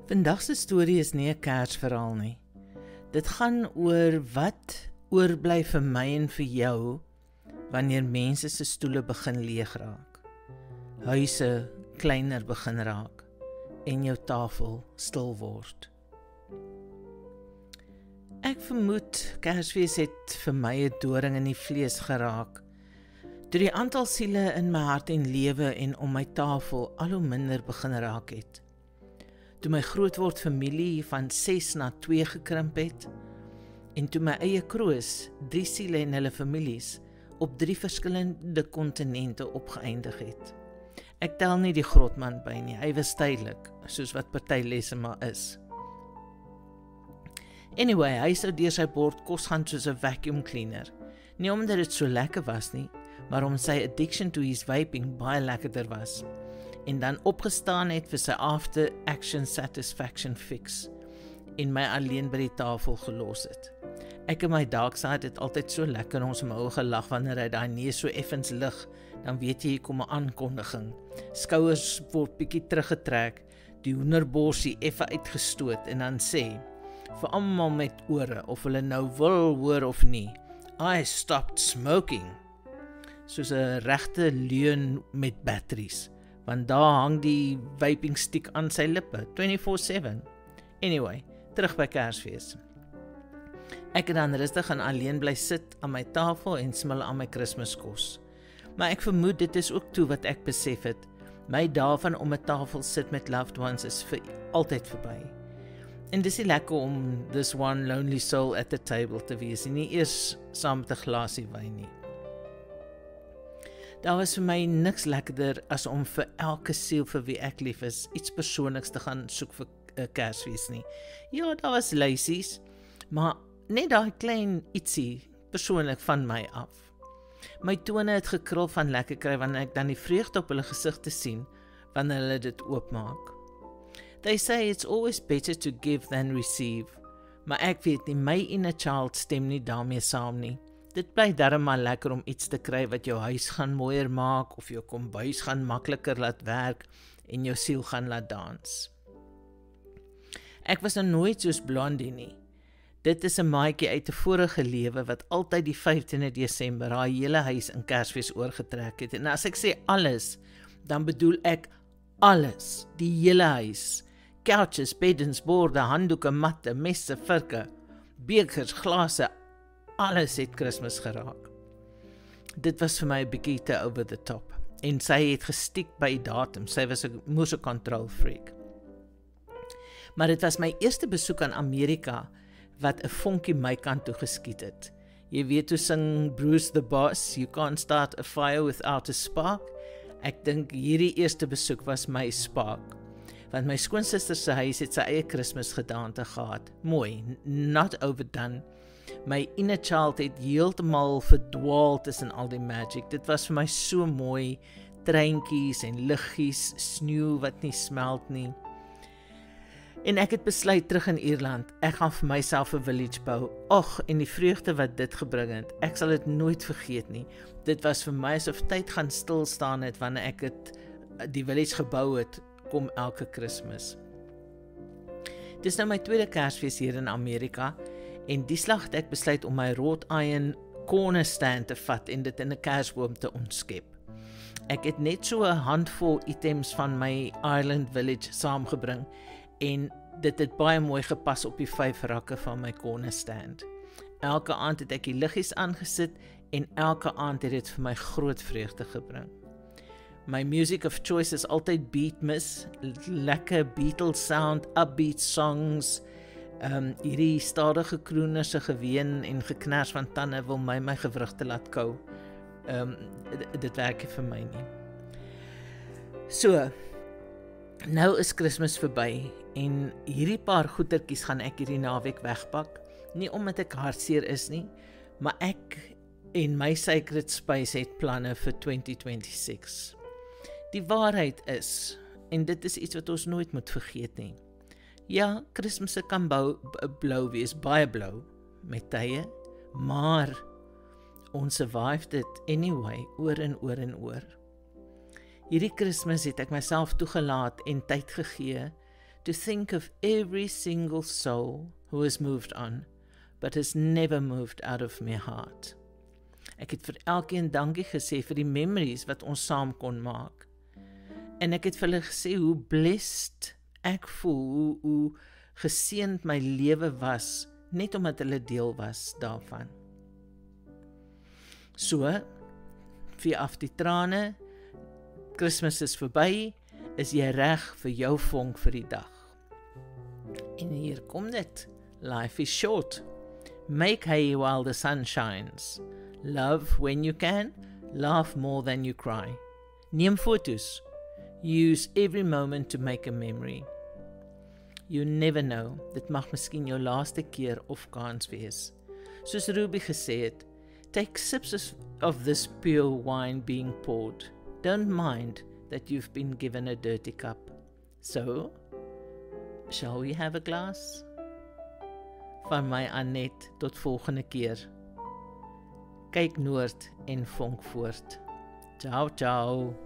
Vandag se storie is nie 'n Kersverhaal nie. Dit gaan oor wat oorbly vir my en vir jou wanneer mense se stoele begin leeg raak, huise kleiner begin raak en jou tafel stil word. Ek vermoed Kersfees het vir my 'n doring in die vlees geraak, toe die aantal siele in my hart en lewe en om my tafel al hoe minder begin raak het. Toe my grootword familie van 6 na 2 gekrimp het, en toe my eie kroos 3 siele en hulle families op 3 verskillende kontinente opgeëindig het. Ek tel nie die grotman by nie, hy was tydelik, soos wat party lesse maar is. Anyway, hy sou deur sy bord kos gaan soos 'n vacuum cleaner. Nie omdat dit so lekker was nie, maar om sy addiction to his vaping baie lekkerder was. En dan opgestaan het vir sy after action satisfaction fix en my alleen by die tafel gelos het. Ek en my dark side het altyd so lekker ons oor gelag wanneer hy daai neus so effens lig, dan weet jy hier kom 'n aankondiging. Skouers word bietjie teruggetrek, die hoenderborsie effe uitgestoot en dan sê, vir almal met ore, of hulle nou wil hoor of nie, I stopped smoking. Soos 'n regte leuen met batteries, want daar hang die vaping stick aan sy lippe, 24/7. Anyway, terug by Kersfees. Ek het dan rustig en alleen bly sit aan my tafel en smil aan my Kerskos. Maar ek vermoed dit is ook toe wat ek besef het, my dae van om 'n tafel sit met loved ones is vir altyd verby. En dis nie lekker om this one lonely soul at the table te wees, nie eers saam met 'n glasie wyn nie. Daar was vir my niks lekkerder as om vir elke siel vir wie ek lief is, iets persoonliks te gaan soek vir 'n Kersfees nie. Ja, daar was lysies, maar net daai klein ietsie persoonlik van my af. My tone het gekrul van lekker kry wanneer ek dan die vreugde op hulle gesigte sien wanneer hulle dit oopmaak. They say it's always better to give than receive, maar ek weet nie, my inner child stem nie daarmee saam nie. Dit bly darm maar lekker om iets te kry wat jou huis gaan mooier maak, of jou kombuis gaan makliker laat werk, en jou siel gaan laat dans. Ek was nou nooit soos Blondie nie. Dit is 'n maatjie uit 'n vorige lewe wat altyd die 15de Desember haar hele huis in Kersfees oorgetrek het. En as ek sê alles, dan bedoel ek alles, die hele huis. Couches, beddens, borde, handdoeke, matte, messe, virke, bekers, glase, alles het Kersfees geraak. Dit was vir my 'n bietjie te over the top. En sy het gestiek by datum, sy was 'n moeë control freak. Maar dit was my eerste besoek aan Amerika, wat 'n vonkie my kant toe geskiet het. Jy weet hoe sing Bruce the Boss, you can't start a fire without a spark. Ek dink hierdie eerste besoek was my spark, want my skoonsister se huis het sy eie Kersgedaante gehad. Mooi, not overdone. My inner child het heeltemal verdwaal tussen al die magic. Dit was vir my so mooi, treintjies en liggies, sneeu wat nie smelt nie. En ek het besluit terug in Ierland, ek gaan vir myself 'n village bou. Och, en die vreugde wat dit gebring het, ek sal dit nooit vergeet nie. Dit was vir my asof tyd gaan stilstaan het wanneer ek die village gebou het, kom elke Kersfees. Dis nou my tweede Kersfees hier in Amerika, en die slag het ek besluit om my wrought iron corner stand te vat en dit in 'n Kersboom te ontskep. Ek het net so 'n handvol items van my Ireland village saamgebring, en dit het baie mooi gepas op die 5 rakke van my corner stand. Elke aand het ek die liggies aangesit, en elke aand het dit vir my groot vreugde gebring. My music of choice is altyd Beatmas, lekker Beatles sound, upbeat songs, hierdie stadige krooners se geween en geknars van tande wil my gewrigte laat kou. Dit werk nie vir my nie. So, nou is Kersfees verby, en hierdie paar goedertjies gaan ek hierdie naweek wegpak, nie omdat ek hartseer is nie, maar ek en my Sacred Space het planne vir 2026. Die waarheid is, en dit is iets wat ons nooit moet vergeet nie, ja, Kersfees kan blou wees, baie blou, met tye, maar ons survived it anyway, oor en oor en oor. Hierdie Kersfees het ek myself toegelaat en tyd gegee to think of every single soul who has moved on, but has never moved out of my heart. Ek het vir elkeen dankie gesê vir die memories wat ons saam kon maak. En ek het vir hulle gesê hoe blessed ek voel, hoe geseënd my lewe was, net omdat hulle deel was daarvan. So, vee af die trane, Kersfees is verby, is jy reg vir jou vonk vir die dag. En hier kom dit, life is short. Make hay while the sun shines. Love when you can, laugh more than you cry. Neem foto's. Use every moment to make a memory. You never know, dit mag miskien jou laaste keer of kans wees. Soos Ruby gesê het, take sips of this pure wine being poured. Don't mind that you've been given a dirty cup. So, shall we have a glass? Van my Annette, tot volgende keer. Kyk noord en vonk voort. Ciao, ciao.